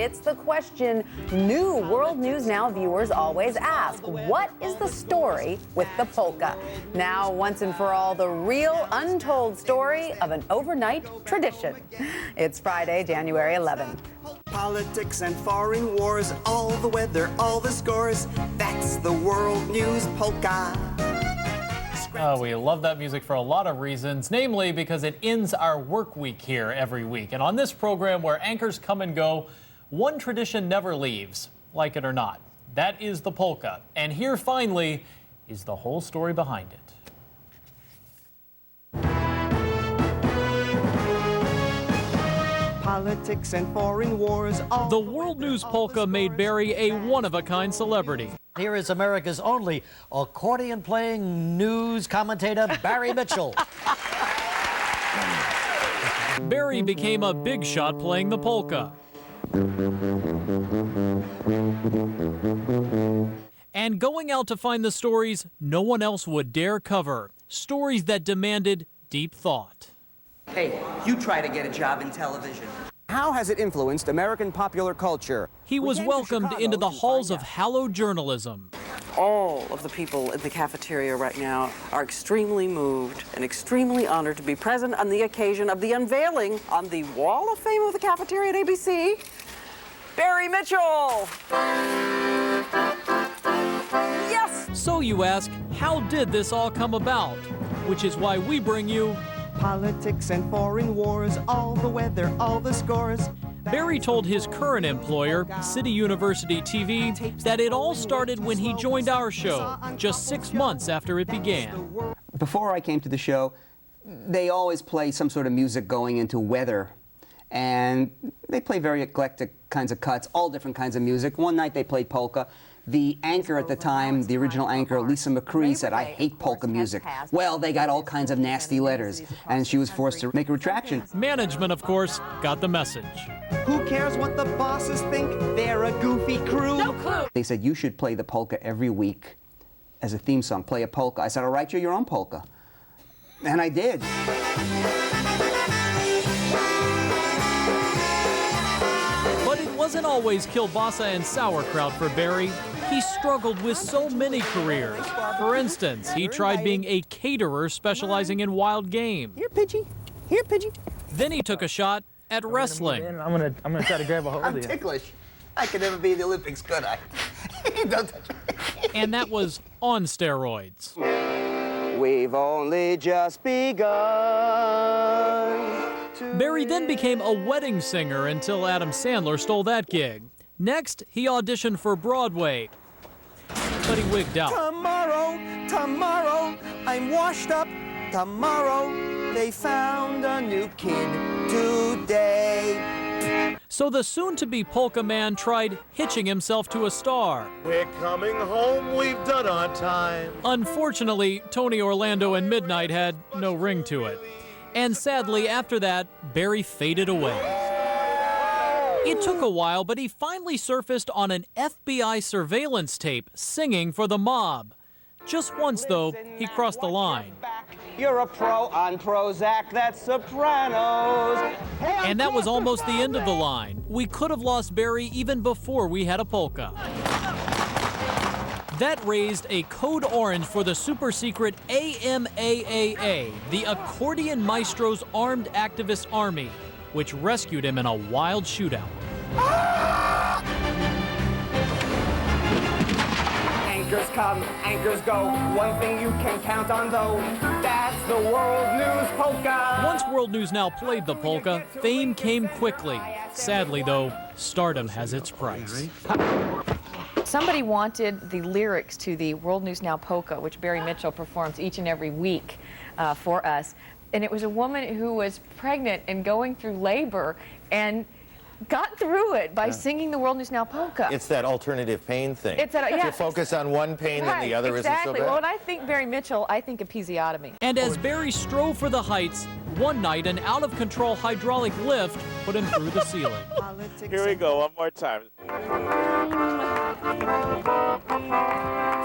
it's the question new World News Now viewers always ask. What is the story with the polka? Now, once and for all, the real untold story of an overnight tradition. It's Friday, January 11th. Politics and foreign wars, all the weather, all the scores. That's the World News Polka. We love that music for a lot of reasons, namely because it ends our work week here every week. And on this program where anchors come and go, one tradition never leaves, like it or not. That is the polka. And here finally is the whole story behind it. Politics and foreign wars, The World News Polka made Barry a one-of-a-kind celebrity. Here is America's only accordion-playing news commentator, Barry Mitchell. Barry became a big shot playing the polka. And going out to find the stories no one else would dare cover. Stories that demanded deep thought. Hey, you try to get a job in television. how has it influenced American popular culture? He was welcomed into the halls of hallowed journalism. All of the people in the cafeteria right now are extremely moved and extremely honored to be present on the occasion of the unveiling on the Wall of Fame of the cafeteria at ABC, Barry Mitchell. Yes! So you ask, how did this all come about? Which is why we bring you Politics and foreign wars, all the weather, all the scores. Barry told his current employer, City University TV, that it all started when he joined our show, just 6 months after it began. Before I came to the show, they always play some sort of music going into weather. And they play very eclectic kinds of cuts, all different kinds of music. One night they played polka. The anchor at the time, the original anchor, Lisa McCree, said, "I hate polka music." Well, they got all kinds of nasty letters, and she was forced to make a retraction. Management, of course, got the message. Who cares what the bosses think? They're a goofy crew. No clue. They said, "You should play the polka every week as a theme song. Play a polka." I said, "I'll write you your own polka." And I did. But it wasn't always kielbasa and sauerkraut for Barry. He struggled with so many careers. For instance, he tried being a caterer specializing in wild game. Here, Pidgey. Here, Pidgey. Then he took a shot at wrestling. I'm gonna try to grab a hold of you. I'm ticklish. I could never be in the Olympics, could I? Don't touch me. And that was on steroids. We've only just begun. Barry then became a wedding singer until Adam Sandler stole that gig. Next, he auditioned for Broadway, but he wigged out. Tomorrow, I'm washed up. Tomorrow, they found a new kid today. So the soon-to-be polka man tried hitching himself to a star. We're coming home, we've done our time. Unfortunately, Tony Orlando and Midnight had no ring to it. And sadly, after that, Barry faded away. It took a while, but he finally surfaced on an FBI surveillance tape singing for the mob. Just once, though, he crossed the line. You're a pro on Prozac, that's Sopranos. And that was almost the end of the line. We could have lost Barry even before we had a polka. That raised a code orange for the super-secret AMAAA, the Accordion Maestro's Armed Activist Army, which rescued him in a wild shootout. Anchors come, anchors go. One thing you can count on, though. That's the World News Polka. Once World News Now played the polka, fame came quickly. Sadly, though, stardom has its price. Somebody wanted the lyrics to the World News Now polka, which Barry Mitchell performs each and every week for us. And it was a woman who was pregnant and going through labor and got through it by singing the World News Now polka. It's that alternative pain thing. It's that, yeah. If you focus on one pain, then the other isn't so bad. Well, when I think Barry Mitchell, I think episiotomy. And as Barry strove for the heights, one night an out-of-control hydraulic lift put him through the ceiling. Here we go, one more time.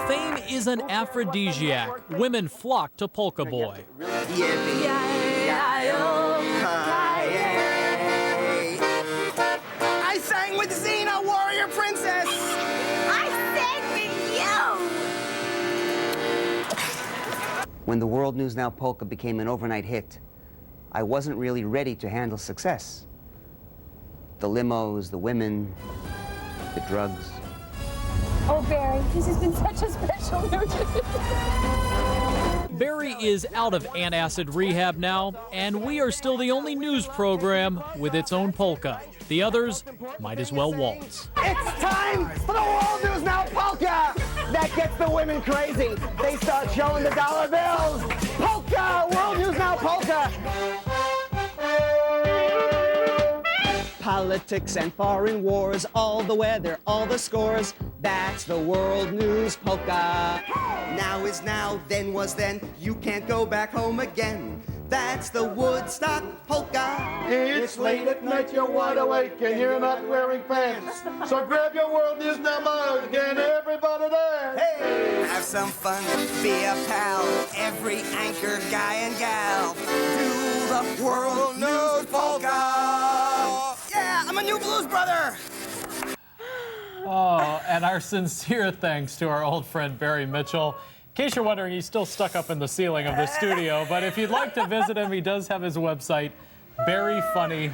Fame is an aphrodisiac. Women flock to Polka Boy. I sang with Xena, warrior princess! I said with you! When the World News Now polka became an overnight hit, I wasn't really ready to handle success. The limos, the women, the drugs. Oh, Barry, this has been such a special news. Barry is out of antacid rehab now, and we are still the only news program with its own polka. The others might as well waltz. It's time for the World News Now Polka! That gets the women crazy. They start showing the dollar bills. Polka! World News Now Polka! Politics and foreign wars, all the weather, all the scores. That's the World News Polka. Now is now, then was then. You can't go back home again. That's the Woodstock Polka. It's late at night, you're wide awake, and you're not wearing pants. So grab your World News Now mug and everybody dance. Hey! Have some fun, be a pal. Every anchor guy and gal. Do the World News Polka. Yeah, I'm a new blues brother. Oh, and our sincere thanks to our old friend Barry Mitchell. In case you're wondering, he's still stuck up in the ceiling of the studio, but if you'd like to visit him, he does have his website, barryfunny.com.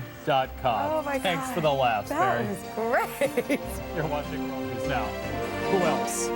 Oh my God. Thanks for the laughs, Barry. That was great. You're watching World News Now. Who else?